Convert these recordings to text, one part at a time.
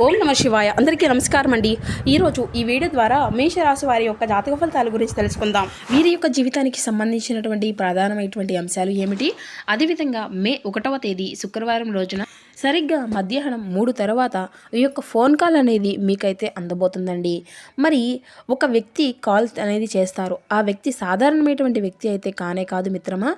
ఓం నమ శివాయ. అందరికీ నమస్కారం అండి. ఈరోజు ఈ వీడియో ద్వారా మేషరాశి వారి యొక్క జాతక ఫలితాల గురించి తెలుసుకుందాం. వీరి యొక్క జీవితానికి సంబంధించినటువంటి ప్రధానమైనటువంటి అంశాలు ఏమిటి, అదేవిధంగా మే 1వ తేదీ శుక్రవారం రోజున సరిగ్గా మధ్యాహ్నం 3 తర్వాత ఈ యొక్క ఫోన్ కాల్ అనేది మీకైతే అందబోతుందండి. మరి ఒక వ్యక్తి కాల్ అనేది చేస్తారు. ఆ వ్యక్తి సాధారణమైనటువంటి వ్యక్తి అయితే కానే కాదు మిత్రమా.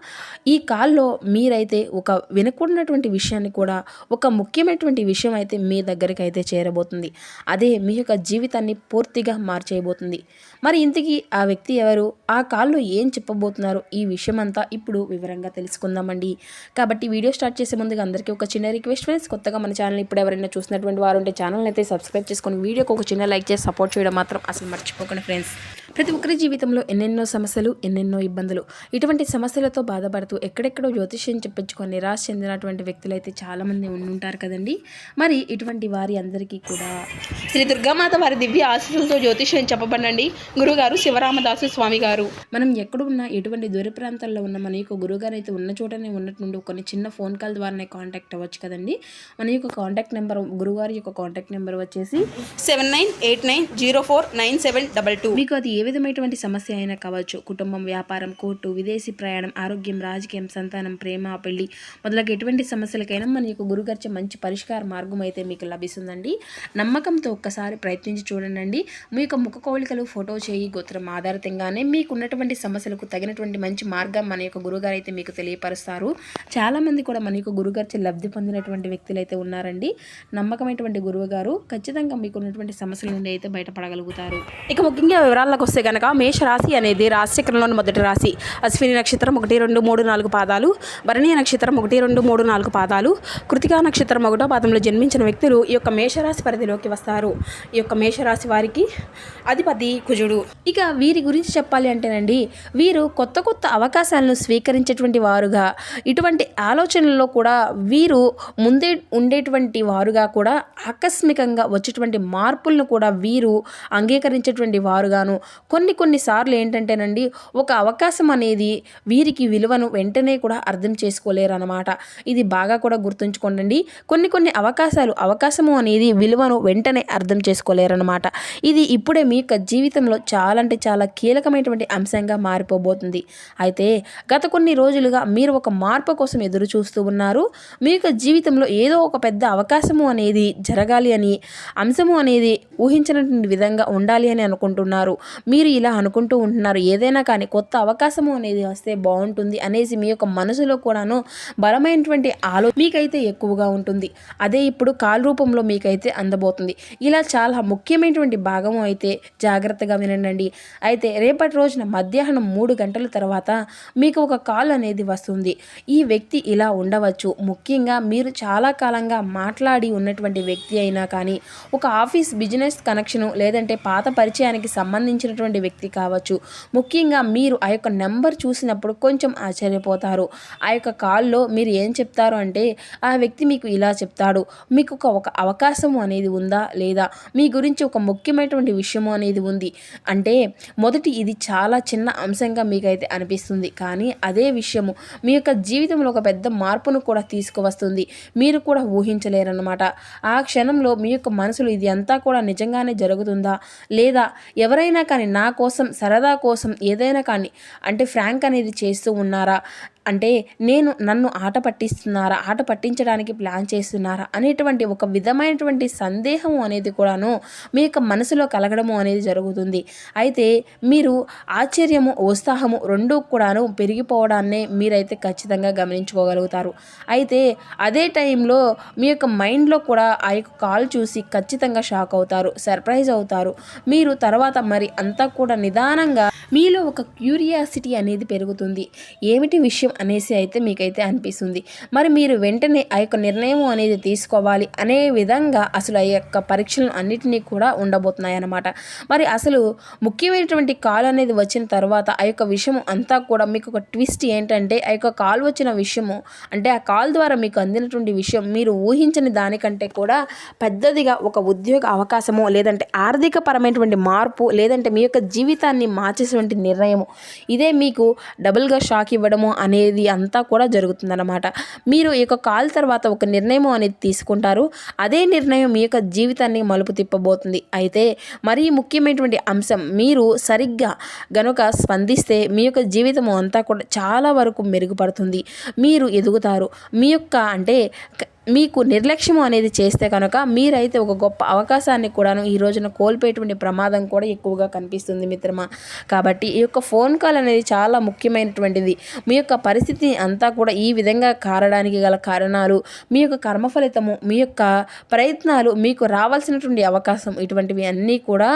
ఈ కాల్లో మీరైతే ఒక వినకూడనటువంటి విషయాన్ని కూడా, ఒక ముఖ్యమైనటువంటి విషయం అయితే మీ దగ్గరికి అయితే చేరబోతుంది. అదే మీ యొక్క జీవితాన్ని పూర్తిగా మార్చేయబోతుంది. మరి ఇంతకీ ఆ వ్యక్తి ఎవరు, ఆ కాల్లో ఏం చెప్పబోతున్నారు, ఈ విషయం అంతా ఇప్పుడు వివరంగా తెలుసుకుందామండి. కాబట్టి వీడియో స్టార్ట్ చేసే ముందుగా అందరికీ ఒక చిన్న రిక్వెస్ట్ ఫ్రెండ్స్, కొత్తగా మన ఛానల్ ఇప్పుడు ఎవరైనా చూసినటువంటి వారు ఉంటే ఛానల్ అయితే సబ్స్క్రైబ్ చేసుకొని వీడియోకి ఒక చిన్న లైక్ చేసి సపోర్ట్ చేయడం మాత్రం అసలు మర్చిపోకండి ఫ్రెండ్స్. ప్రతి ఒక్కరి జీవితంలో ఎన్నెన్నో సమస్యలు, ఎన్నెన్నో ఇబ్బందులు, ఇటువంటి సమస్యలతో బాధపడుతూ ఎక్కడెక్కడో జ్యోతిష్యం చెప్పించుకొని నిరాశ చెందినటువంటి వ్యక్తులు అయితే చాలామంది ఉంటారు కదండి. మరి ఇటువంటి వారి అందరికీ కూడా శ్రీ దుర్గామాత వారి దివ్య ఆశీస్సులతో జ్యోతిష్యం చెప్పబడండి గురుగారు శివరామదాసు స్వామి గారు. మనం ఎక్కడున్నా, ఎటువంటి దూర ప్రాంతాల్లో ఉన్న మన యొక్క గురుగారు అయితే ఉన్న చోటనే ఉన్నట్టుండి కొన్ని చిన్న ఫోన్ కాల్ ద్వారానే కాంటాక్ట్ అవ్వచ్చు కదండి. మన యొక్క కాంటాక్ట్ నెంబర్, గురుగారి యొక్క కాంటాక్ట్ నెంబర్ వచ్చేసి 7989049722. మీకు అది ఏ విధమైనటువంటి సమస్య అయినా కావచ్చు, కుటుంబం, వ్యాపారం, కోర్టు, విదేశీ ప్రయాణం, ఆరోగ్యం, రాజకీయం, సంతానం, ప్రేమ, పెళ్లి మొదలగు ఎటువంటి సమస్యలకైనా మన యొక్క గురుగారిచే మంచి పరిష్కార మార్గం అయితే మీకు లభిస్తుందండి. నమ్మకంతో ఒక్కసారి ప్రయత్నించి చూడండి. మీ యొక్క ముఖ కవళికలు, ఫోటో, చేయి, గోత్రం ఆధారితంగానే మీకు ఉన్నటువంటి సమస్యలకు తగినటువంటి మంచి మార్గం మన యొక్క గురుగారు అయితే మీకు తెలియపరుస్తారు. చాలామంది కూడా మన యొక్క గురుగారిచే లబ్ధి పొందినటువంటి వ్యక్తులు అయితే ఉన్నారండి. నమ్మకమైనటువంటి గురువు గారు ఖచ్చితంగా మీకు ఉన్నటువంటి సమస్యల నుండి అయితే బయటపడగలుగుతారు. ఇక ముఖ్యంగా వివరాలకు వస్తే కనుక మేషరాశి అనేది రాశిచక్రంలోని మొదటి రాశి. అశ్విని నక్షత్రం 1, 2, 3, 4 పాదాలు, భరణి నక్షత్రం 1, 2, 3, 4 పాదాలు, కృతికా నక్షత్రం 1వ పాదంలో జన్మించిన వ్యక్తులు ఈ యొక్క మేషరాశి పరిధిలోకి వస్తారు. ఈ యొక్క మేషరాశి వారికి అధిపతి కుజుడు. ఇక వీరి గురించి చెప్పాలి అంటేనండి, వీరు కొత్త కొత్త అవకాశాలను స్వీకరించేటువంటి వారుగా, ఇటువంటి ఆలోచనల్లో కూడా వీరు ముందే ఉండేటువంటి వారుగా కూడా ఆకస్మికంగా వచ్చేటువంటి మార్పులను కూడా వీరు అంగీకరించేటువంటి వారుగాను, కొన్నిసార్లు ఏంటంటేనండి ఒక అవకాశం అనేది వీరికి విలువను వెంటనే కూడా అర్థం చేసుకోలేరు అన్నమాట. ఇది బాగా కూడా గుర్తుంచుకోండి. కొన్ని అవకాశము అనేది విలువను వెంటనే అర్థం చేసుకోలేరన్నమాట. ఇది ఇప్పుడే మీ యొక్క జీవితంలో చాలా అంటే చాలా కీలకమైనటువంటి అంశంగా మారిపోబోతుంది. అయితే గత కొన్ని రోజులుగా మీరు ఒక మార్పు కోసం ఎదురు చూస్తూ ఉన్నారు. మీ యొక్క జీవితంలో ఏదో ఒక పెద్ద అవకాశము అనేది జరగాలి అని, అంశము అనేది ఊహించినటువంటి విధంగా ఉండాలి అని అనుకుంటున్నారు. మీరు ఇలా అనుకుంటూ ఉంటున్నారు, ఏదైనా కానీ కొత్త అవకాశము అనేది వస్తే బాగుంటుంది అనేసి మీ యొక్క మనసులో కూడాను బలమైనటువంటి మీకైతే ఎక్కువగా ఉంటుంది. అదే ఇప్పుడు కాల్ రూపంలో మీకైతే అందబోతుంది. ఇలా చాలా ముఖ్యమైనటువంటి భాగము అయితే జాగ్రత్తగా వినండి. అయితే రేపటి రోజున మధ్యాహ్నం 3 గంటల తర్వాత మీకు ఒక కాల్ అనేది వస్తుంది. ఈ వ్యక్తి ఇలా ఉండవచ్చు. ముఖ్యంగా మీరు చాలా కాలంగా మాట్లాడి ఉన్నటువంటి వ్యక్తి అయినా కానీ, ఒక ఆఫీస్ బిజినెస్ కనెక్షను, లేదంటే పాత పరిచయానికి సంబంధించినటువంటి వ్యక్తి కావచ్చు. ముఖ్యంగా మీరు ఆ యొక్క నెంబర్ చూసినప్పుడు కొంచెం ఆశ్చర్యపోతారు. ఆ యొక్క కాల్లో మీరు ఏం చెప్తారు అంటే, ఆ వ్యక్తి మీకు ఇలా చెప్తాడు, మీకు ఒక అవకాశము అనేది ఉందా లేదా, మీ గురించి ఒక ముఖ్యమైనటువంటి విషయము అనేది ఉంది అంటే, మొదటి ఇది చాలా చిన్న అంశంగా మీకైతే అనిపిస్తుంది. కానీ అదే విషయము మీ యొక్క జీవితంలో ఒక పెద్ద మార్పును కూడా తీసుకువస్తుంది. మీరు కూడా ఊహించలేరన్నమాట. ఆ క్షణంలో మీ యొక్క మనసులో ఇది అంతా కూడా నిజంగానే జరుగుతుందా, లేదా ఎవరైనా కానీ నా కోసం, సరదా కోసం ఏదైనా కానీ అంటే ఫ్రాంక్ అనేది చేస్తూ ఉన్నారా, అంటే నన్ను ఆట పట్టించడానికి ప్లాన్ చేస్తున్నారా అనేటువంటి ఒక విధమైనటువంటి సందేహము అనేది కూడాను మీ యొక్క మనసులో కలగడము అనేది జరుగుతుంది. అయితే మీరు ఆశ్చర్యము, ఉత్సాహము రెండూ కూడాను పెరిగిపోవడాన్నే మీరైతే ఖచ్చితంగా గమనించుకోగలుగుతారు. అయితే అదే టైంలో మీ యొక్క మైండ్లో కూడా ఆ యొక్క కాల్ చూసి ఖచ్చితంగా షాక్ అవుతారు, సర్ప్రైజ్ అవుతారు. మీరు తర్వాత మరి అంతా కూడా నిదానంగా మీలో ఒక క్యూరియాసిటీ అనేది పెరుగుతుంది. ఏమిటి విషయం అనేసి అయితే మీకైతే అనిపిస్తుంది. మరి మీరు వెంటనే ఆ యొక్క నిర్ణయం అనేది తీసుకోవాలి అనే విధంగా అసలు ఆ యొక్క పరీక్షలు అన్నిటినీ కూడా ఉండబోతున్నాయి అన్నమాట. మరి అసలు ముఖ్యమైనటువంటి కాల్ అనేది వచ్చిన తర్వాత ఆ యొక్క విషయం అంతా కూడా మీకు ఒక ట్విస్ట్ ఏంటంటే, ఆ యొక్క కాల్ వచ్చిన విషయము అంటే ఆ కాల్ ద్వారా మీకు అందినటువంటి విషయం మీరు ఊహించని దానికంటే కూడా పెద్దదిగా ఒక ఉద్యోగ అవకాశము, లేదంటే ఆర్థిక పరమైనటువంటి మార్పు, లేదంటే మీ యొక్క జీవితాన్ని మార్చేటువంటి నిర్ణయము, ఇదే మీకు డబుల్గా షాక్ ఇవ్వడము అనే అనేది అంతా కూడా జరుగుతుందన్నమాట. మీరు ఈ యొక్క కాల్ తర్వాత ఒక నిర్ణయం అనేది తీసుకుంటారు. అదే నిర్ణయం మీ యొక్క జీవితాన్ని మలుపు తిప్పబోతుంది. అయితే మరీ ముఖ్యమైనటువంటి అంశం, మీరు సరిగ్గా గనుక స్పందిస్తే మీ యొక్క జీవితం అంతా కూడా చాలా వరకు మెరుగుపడుతుంది. మీరు ఎదుగుతారు. మీ యొక్క అంటే మీకు నిర్లక్ష్యం అనేది చేస్తే కనుక మీరైతే ఒక గొప్ప అవకాశాన్ని కూడాను ఈ రోజున కోల్పోయేటువంటి ప్రమాదం కూడా ఎక్కువగా కనిపిస్తుంది మిత్రమా. కాబట్టి ఈ యొక్క ఫోన్ కాల్ అనేది చాలా ముఖ్యమైనటువంటిది. మీ యొక్క పరిస్థితి అంతా కూడా ఈ విధంగా కారడానికి గల కారణాలు, మీ యొక్క కర్మ ఫలితము, మీ యొక్క ప్రయత్నాలు, మీకు రావాల్సినటువంటి అవకాశం, ఇటువంటివి అన్నీ కూడా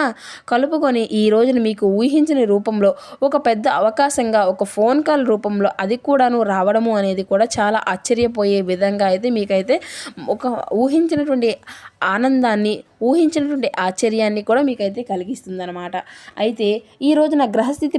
కలుపుకొని ఈ రోజున మీకు ఊహించని రూపంలో ఒక పెద్ద అవకాశంగా ఒక ఫోన్ కాల్ రూపంలో అది కూడాను రావడము అనేది కూడా చాలా ఆశ్చర్యపోయే విధంగా అయితే మీకైతే ఒక ఊహించినటువంటి ఆనందాన్ని, ఊహించినటువంటి ఆశ్చర్యాన్ని కూడా మీకైతే కలిగిస్తుందన్నమాట. అయితే ఈ రోజున గ్రహస్థితి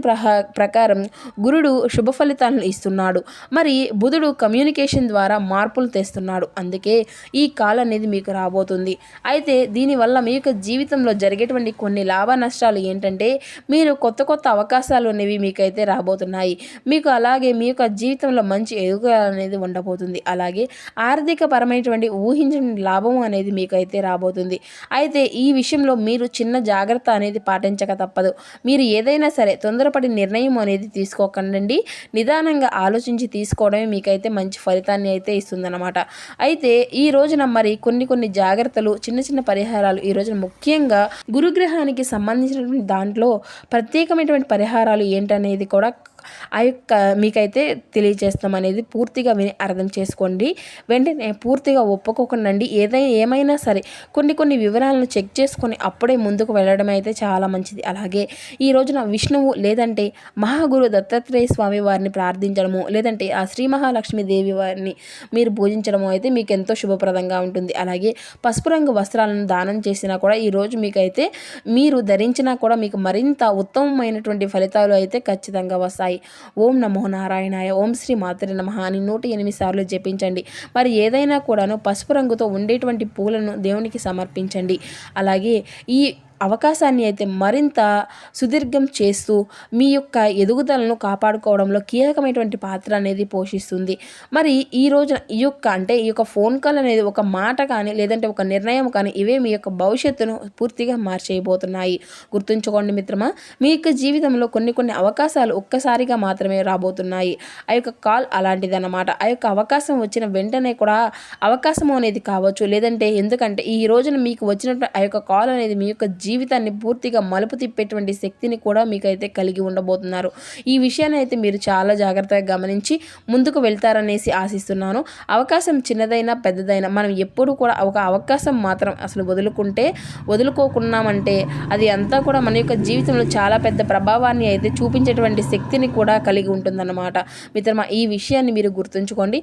ప్రకారం గురుడు శుభ ఫలితాలను ఇస్తున్నాడు. మరి బుధుడు కమ్యూనికేషన్ ద్వారా మార్పులు తెస్తున్నాడు. అందుకే ఈ కాల్ అనేది మీకు రాబోతుంది. అయితే దీనివల్ల మీ యొక్క జీవితంలో జరిగేటువంటి కొన్ని లాభ నష్టాలు ఏంటంటే, మీరు కొత్త కొత్త అవకాశాలు అనేవి మీకైతే రాబోతున్నాయి. మీకు అలాగే మీ యొక్క జీవితంలో మంచి ఎదుగుదల అనేది ఉండబోతుంది. అలాగే ఆర్థిక పరమైనటువంటి ఊహించిన లాభం అనేది మీకైతే రాబోతుంది. అయితే ఈ విషయంలో మీరు చిన్న జాగ్రత్త అనేది పాటించక తప్పదు. మీరు ఏదైనా సరే తొందరపడి నిర్ణయం అనేది తీసుకోకండి. నిదానంగా ఆలోచించి తీసుకోవడమే మీకైతే మంచి ఫలితాన్ని అయితే ఇస్తుందన్నమాట. అయితే ఈ రోజున మరి కొన్ని జాగ్రత్తలు, చిన్న చిన్న పరిహారాలు ఈ రోజున ముఖ్యంగా గురుగ్రహానికి సంబంధించినటువంటి దాంట్లో ప్రత్యేకమైనటువంటి పరిహారాలు ఏంటనేది కూడా ఆ యొక్క మీకైతే తెలియజేస్తాం అనేది పూర్తిగా విని అర్థం చేసుకోండి. వెంటనే పూర్తిగా ఒప్పుకోకండి. ఏమైనా సరే కొన్ని వివరాలను చెక్ చేసుకొని అప్పుడే ముందుకు వెళ్ళడం అయితే చాలా మంచిది. అలాగే ఈ రోజున విష్ణువు లేదంటే మహాగురు దత్తాత్రేయ స్వామి వారిని ప్రార్థించడము, లేదంటే ఆ శ్రీ మహాలక్ష్మి దేవి వారిని మీరు పూజించడము అయితే మీకు ఎంతో శుభప్రదంగా ఉంటుంది. అలాగే పసుపు రంగు వస్త్రాలను దానం చేసినా కూడా ఈరోజు మీకైతే మీరు ధరించినా కూడా మీకు మరింత ఉత్తమమైనటువంటి ఫలితాలు అయితే ఖచ్చితంగా వస్తాయి. ఓం నమో నారాయణాయ, ఓం శ్రీ మాతృ నమః అని 108 సార్లు జపించండి. మరి ఏదైనా కూడాను పసుపు రంగుతో ఉండేటువంటి పూలను దేవునికి సమర్పించండి. అలాగే ఈ అవకాశాన్ని అయితే మరింత సుదీర్ఘం చేస్తూ మీ యొక్క ఎదుగుదలను కాపాడుకోవడంలో కీలకమైనటువంటి పాత్ర అనేది పోషిస్తుంది. మరి ఈ రోజున ఈ యొక్క ఫోన్ కాల్ అనేది ఒక మాట కానీ, లేదంటే ఒక నిర్ణయం కానీ, ఇవే మీ యొక్క భవిష్యత్తును పూర్తిగా మార్చేయబోతున్నాయి. గుర్తుంచుకోండి మిత్రమా, మీ యొక్క జీవితంలో కొన్ని అవకాశాలు ఒక్కసారిగా మాత్రమే రాబోతున్నాయి. ఆ యొక్క కాల్ అలాంటిదన్నమాట. ఆ యొక్క అవకాశం వచ్చిన వెంటనే కూడా అవకాశం అనేది కావచ్చు, లేదంటే ఎందుకంటే ఈ రోజున మీకు వచ్చినటువంటి ఆ యొక్క కాల్ అనేది మీ యొక్క జీవితాన్ని పూర్తిగా మలుపు తిప్పేటువంటి శక్తిని కూడా మీకైతే కలిగి ఉండబోతున్నారు. ఈ విషయాన్ని అయితే మీరు చాలా జాగ్రత్తగా గమనించి ముందుకు వెళ్తారనేసి ఆశిస్తున్నాను. అవకాశం చిన్నదైనా పెద్దదైనా మనం ఎప్పుడు కూడా ఒక అవకాశం మాత్రం అసలు వదులుకోకున్నామంటే అది అంతా కూడా మన యొక్క జీవితంలో చాలా పెద్ద ప్రభావాన్ని అయితే చూపించేటువంటి శక్తిని కూడా కలిగి ఉంటుందన్నమాట. మిత్రమా, ఈ విషయాన్ని మీరు గుర్తుంచుకోండి.